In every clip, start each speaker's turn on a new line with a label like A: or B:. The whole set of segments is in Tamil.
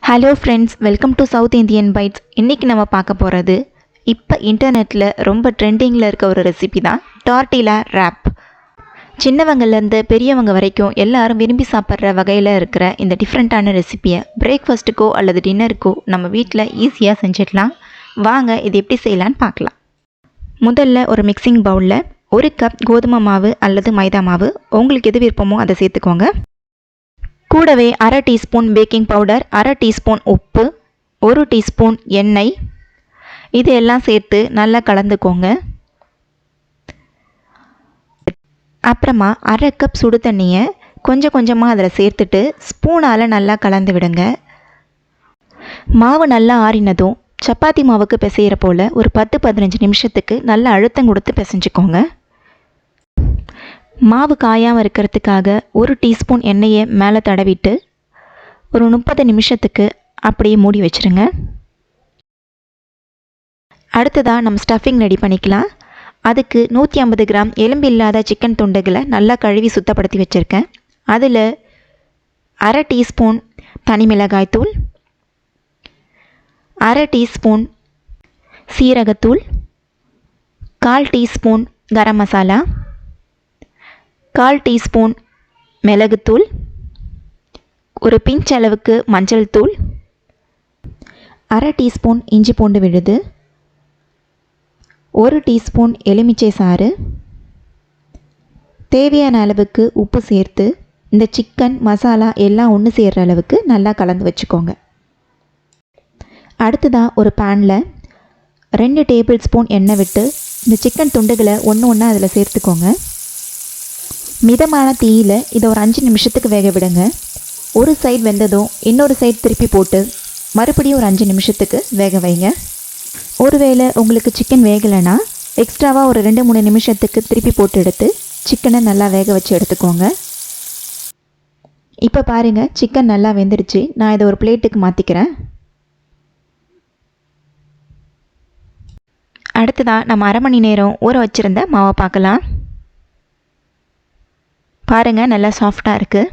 A: Hello friends, welcome to South Indian Bites. இன்றைக்கி நம்ம பார்க்க போகிறது இப்போ இன்டர்நெட்டில் ரொம்ப ட்ரெண்டிங்கில் இருக்க ஒரு ரெசிபி தான் டார்ட்டிலா ரேப். சின்னவங்கலேருந்து பெரியவங்க வரைக்கும் எல்லாரும் விரும்பி சாப்பிட்ற வகையில் இருக்கிற இந்த டிஃப்ரெண்ட்டான ரெசிப்பியை பிரேக்ஃபாஸ்ட்டுக்கோ அல்லது டின்னருக்கோ நம்ம வீட்டில் ஈஸியாக செஞ்சிடலாம். வாங்க இது எப்படி செய்யலான்னு பார்க்கலாம். முதல்ல ஒரு மிக்சிங் பவுலில் 1 கப் கோதுமை மாவு அல்லது மைதா மாவு, உங்களுக்கு எது விருப்பமோ அதை சேர்த்துக்கோங்க. கூடவே 1/2 டீஸ்பூன் பேக்கிங் பவுடர், 1/2 டீஸ்பூன் உப்பு, 1 டீஸ்பூன் எண்ணெய், இது எல்லாம் சேர்த்து நல்லா கலந்துக்கோங்க. அப்புறமா 1/2 கப் சுடு தண்ணியை கொஞ்சம் கொஞ்சமாக அதில் சேர்த்துட்டு ஸ்பூனால் நல்லா கலந்து விடுங்க. மாவு நல்லா ஆறினதும் சப்பாத்தி மாவுக்கு பிசைகிற போல் ஒரு 10-15 நிமிஷத்துக்கு நல்லா அழுத்தம் கொடுத்து பிசைஞ்சிக்கோங்க. மாவு காயாமல் இருக்கிறதுக்காக 1 டீஸ்பூன் எண்ணெயை மேலே தடவிட்டு ஒரு 30 நிமிஷத்துக்கு அப்படியே மூடி வச்சுருங்க. அடுத்ததாக நம்ம ஸ்டஃபிங் ரெடி பண்ணிக்கலாம். அதுக்கு 150 கிராம் எலும்பு இல்லாத சிக்கன் துண்டுகளை நல்லா கழுவி சுத்தப்படுத்தி வச்சுருக்கேன். அதில் 1/2 டீஸ்பூன் தனி மிளகாய்த்தூள், 1/2 டீஸ்பூன் சீரகத்தூள், 1/4 டீஸ்பூன் கரம் மசாலா, 1/4 டீஸ்பூன் மிளகுத்தூள், ஒரு பிஞ்ச் அளவுக்கு மஞ்சள் தூள், 1/2 டீஸ்பூன் இஞ்சி பூண்டு விழுது, 1 டீஸ்பூன் எலுமிச்சை சாறு, தேவையான அளவுக்கு உப்பு சேர்த்து இந்த சிக்கன் மசாலா எல்லாம் ஒன்று சேர்கிற அளவுக்கு நல்லா கலந்து வச்சுக்கோங்க. அடுத்ததாக ஒரு பேனில் 2 டேபிள் ஸ்பூன் எண்ணெய் விட்டு இந்த சிக்கன் துண்டுகளை ஒன்று ஒன்றா அதில் சேர்த்துக்கோங்க. மிதமான தீயில் இதை ஒரு 5 நிமிஷத்துக்கு வேக விடுங்க. ஒரு சைடு வெந்ததும் இன்னொரு சைடு திருப்பி போட்டு மறுபடியும் ஒரு 5 நிமிஷத்துக்கு வேக வைங்க. ஒருவேளை உங்களுக்கு சிக்கன் வேகலைன்னா எக்ஸ்ட்ராவாக ஒரு 2-3 நிமிஷத்துக்கு திருப்பி போட்டு எடுத்து சிக்கனை நல்லா வேக வச்சு எடுத்துக்கோங்க. இப்போ பாருங்கள், சிக்கன் நல்லா வெந்துடுச்சு. நான் இதை ஒரு பிளேட்டுக்கு மாற்றிக்கிறேன். அடுத்ததாக நம்ம 1/2 மணி நேரம் ஊற வச்சுருந்த மாவை பார்க்கலாம். பாருங்கள், நல்லா சாஃப்டாக இருக்குது.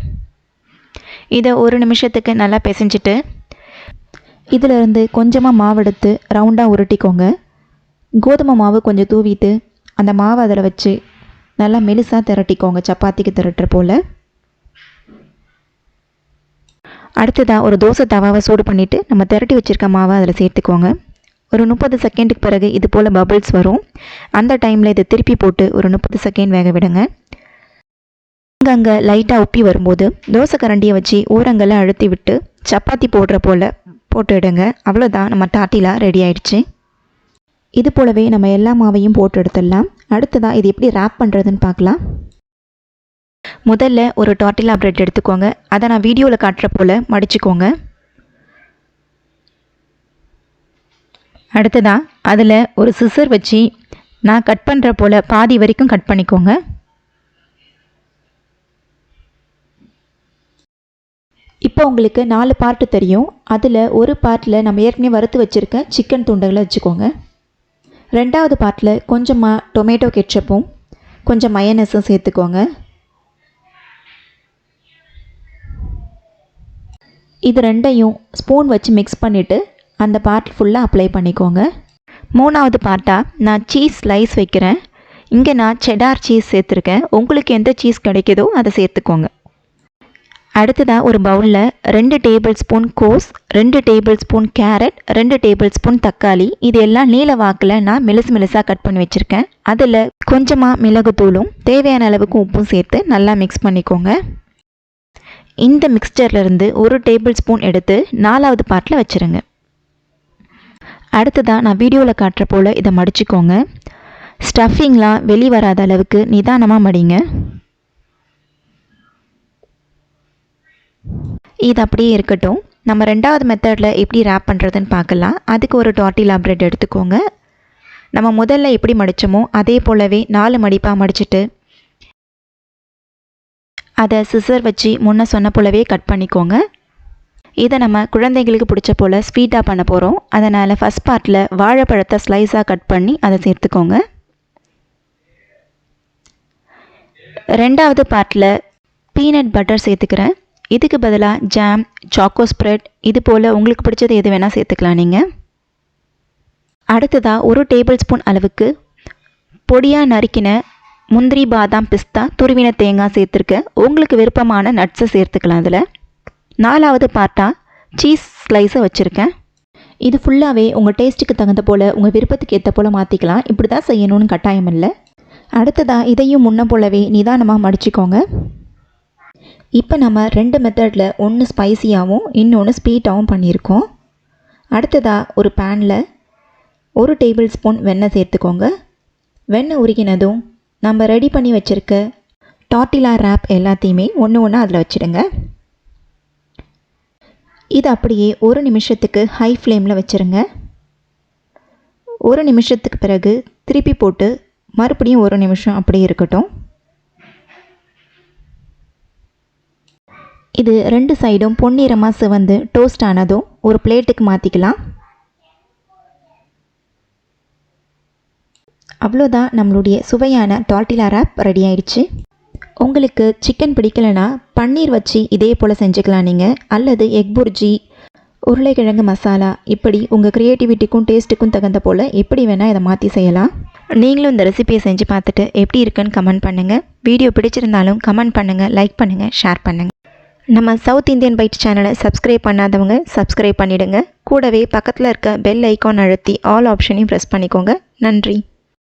A: இதை 1 நிமிஷத்துக்கு நல்லா பிசைஞ்சிட்டு இதிலிருந்து கொஞ்சமாக மாவு எடுத்து ரவுண்டாக உருட்டிக்கோங்க. கோதுமை மாவு கொஞ்சம் தூவிட்டு அந்த மாவை அதில் வச்சு நல்லா மெலிசாக திரட்டிக்கோங்க, சப்பாத்திக்கு திரட்டுற போல். அடுத்ததாக ஒரு தோசை தவாவை சூடு பண்ணிவிட்டு நம்ம திரட்டி வச்சுருக்க மாவை அதில் சேர்த்துக்கோங்க. ஒரு 30 செகண்டுக்கு பிறகு இது போல் பபிள்ஸ் வரும். அந்த டைமில் இதை திருப்பி போட்டு ஒரு 30 செகண்ட் வேக விடுங்க. அங்கங்கே லைட்டாக உப்பி வரும்போது தோசை கரண்டியை வச்சு ஓரங்களை அழுத்தி விட்டு சப்பாத்தி போடுற போல் போட்டு எடுங்க. அவ்வளோதான், நம்ம டார்ட்டிலா ரெடி ஆயிடுச்சு. இது போலவே நம்ம எல்லா மாவையும் போட்டு எடுத்துடலாம். அடுத்ததாக இது எப்படி ரேப் பண்ணுறதுன்னு பார்க்கலாம். முதல்ல ஒரு டார்ட்டிலா பிரெட் எடுத்துக்கோங்க. அதை நான் வீடியோவில் காட்டுற போல் மடிச்சுக்கோங்க. அடுத்ததாக அதில் ஒரு சிசர் வச்சு நான் கட் பண்ணுற போல் பாதி வரைக்கும் கட் பண்ணிக்கோங்க. இப்போ உங்களுக்கு 4 பார்ட்டு தெரியும். அதில் ஒரு பார்ட்டில் நம்ம ஏற்கனவே வறுத்து வச்சுருக்க சிக்கன் துண்டுகளை வச்சுக்கோங்க. 2வது பார்ட்டில் கொஞ்சமாக டொமேட்டோ கெட்சப்பும் கொஞ்சம் மயனஸும் சேர்த்துக்கோங்க. இது ரெண்டையும் ஸ்பூன் வச்சு மிக்ஸ் பண்ணிவிட்டு அந்த பார்ட் ஃபுல்லாக அப்ளை பண்ணிக்கோங்க. 3வது பார்ட்டாக நான் சீஸ் ஸ்லைஸ் வைக்கிறேன். இங்கே நான் செடார் சீஸ் சேர்த்துருக்கேன். உங்களுக்கு எந்த சீஸ் கிடைக்குதோ அதை சேர்த்துக்கோங்க. அடுத்ததாக ஒரு பவுலில் 2 டேபிள் ஸ்பூன் கோஸ், 2 table spoon carrot, 2 table spoon தக்காளி, இது எல்லாம் நீல வாக்கில் நான் மெலிசாக கட் பண்ணி வச்சுருக்கேன். அதில் கொஞ்சமாக மிளகுத்தூளும் தேவையான அளவுக்கு உப்பும் சேர்த்து நல்லா மிக்ஸ் பண்ணிக்கோங்க. இந்த மிக்ஸ்சர்லேருந்து 1 டேபிள் ஸ்பூன் எடுத்து 4வது பார்ட்டில் வச்சுருங்க. அடுத்ததாக நான் வீடியோவில் காட்டுற போல் இதை மடிச்சுக்கோங்க. ஸ்டஃபிங்லாம் வெளியே வராத அளவுக்கு நிதானமாக மடிங்க. இது அப்படியே இருக்கட்டும். நம்ம 2வது மெத்தடில் எப்படி ரேப் பண்ணுறதுன்னு பார்க்கலாம். அதுக்கு ஒரு டார்ட்டிலா பிரெட் எடுத்துக்கோங்க. நம்ம முதல்ல எப்படி மடித்தோமோ அதே போலவே 4 மடிப்பாக மடிச்சுட்டு அதை சிசர் வச்சு முன்ன சொன்ன போலவே கட் பண்ணிக்கோங்க. இதை நம்ம குழந்தைங்களுக்கு பிடிச்ச போல் ஸ்வீட்டாக பண்ண போகிறோம். அதனால் ஃபஸ்ட் பார்ட்டில் வாழைப்பழத்தை ஸ்லைஸாக கட் பண்ணி அதை சேர்த்துக்கோங்க. 2வது பார்ட்டில் பீனட் பட்டர் சேர்த்துக்கிறேன். இதுக்கு பதிலாக ஜாம், சாக்கோ ஸ்ப்ரெட் இது போல் உங்களுக்கு பிடிச்சது எது வேணால் சேர்த்துக்கலாம் நீங்கள். அடுத்ததாக 1 டேபிள் ஸ்பூன் அளவுக்கு பொடியாக நறுக்கின முந்திரி, பாதாம், பிஸ்தா, துருவின தேங்காய் சேர்த்துருக்கேன். உங்களுக்கு விருப்பமான நட்ஸை சேர்த்துக்கலாம். அதில் 4வது பார்ட்டாக சீஸ் ஸ்லைஸை வச்சுருக்கேன். இது ஃபுல்லாகவே உங்கள் டேஸ்ட்டுக்கு தகுந்த போல் உங்கள் விருப்பத்துக்கு ஏற்ற போல் மாற்றிக்கலாம். இப்படி தான் செய்யணும்னு கட்டாயம் இல்லை. அடுத்ததாக இதையும் முன்ன போலவே நிதானமாக மடிச்சுக்கோங்க. இப்போ நம்ம 2 மெத்தடில் ஒன்று ஸ்பைசியாகவும் இன்னொன்று ஸ்வீட்டாகவும் பண்ணியிருக்கோம். அடுத்ததாக ஒரு பேனில் 1 டேபிள் ஸ்பூன் வெண்ணெய் சேர்த்துக்கோங்க. வெண்ணெய் உருகினதும் நம்ம ரெடி பண்ணி வச்சுருக்க டார்ட்டிலா ரேப் எல்லாத்தையுமே ஒன்று ஒன்றா அதில் வச்சுடுங்க. இது அப்படியே 1 நிமிஷத்துக்கு ஹை ஃப்ளேமில் வச்சுருங்க. 1 நிமிஷத்துக்கு பிறகு திருப்பி போட்டு மறுபடியும் 1 நிமிஷம் அப்படியே இருக்கட்டும். இது 2 சைடும் பொன்னிறமாக சிவந்து டோஸ்ட் ஆனதும் ஒரு பிளேட்டுக்கு மாற்றிக்கலாம். அவ்வளோதான், நம்மளுடைய சுவையான டார்ட்டிலா ரேப் ரெடி ஆயிடுச்சு. உங்களுக்கு சிக்கன் பிடிக்கலைன்னா பன்னீர் வச்சு இதே போல் செஞ்சுக்கலாம் நீங்கள். அல்லது எக் புர்ஜி, உருளைக்கிழங்கு மசாலா, இப்படி உங்கள் க்ரியேட்டிவிட்டிக்கும் டேஸ்ட்டுக்கும் தகுந்த போல் எப்படி வேணால் இதை மாற்றி செய்யலாம். நீங்களும் இந்த ரெசிபியை செஞ்சு பார்த்துட்டு எப்படி இருக்குன்னு கமெண்ட் பண்ணுங்கள். வீடியோ பிடிச்சிருந்தாலும் கமெண்ட் பண்ணுங்கள், லைக் பண்ணுங்கள், ஷேர் பண்ணுங்கள். நம்ம சவுத் இந்தியன் பைட்ஸ் சேனலை சப்ஸ்கிரைப் பண்ணாதவங்க சப்ஸ்கிரைப் பண்ணிவிடுங்க. கூடவே பக்கத்தில் இருக்க பெல் ஐக்கான் அழுத்தி ஆல் ஆப்ஷனையும் ப்ரெஸ் பண்ணிக்கோங்க. நன்றி.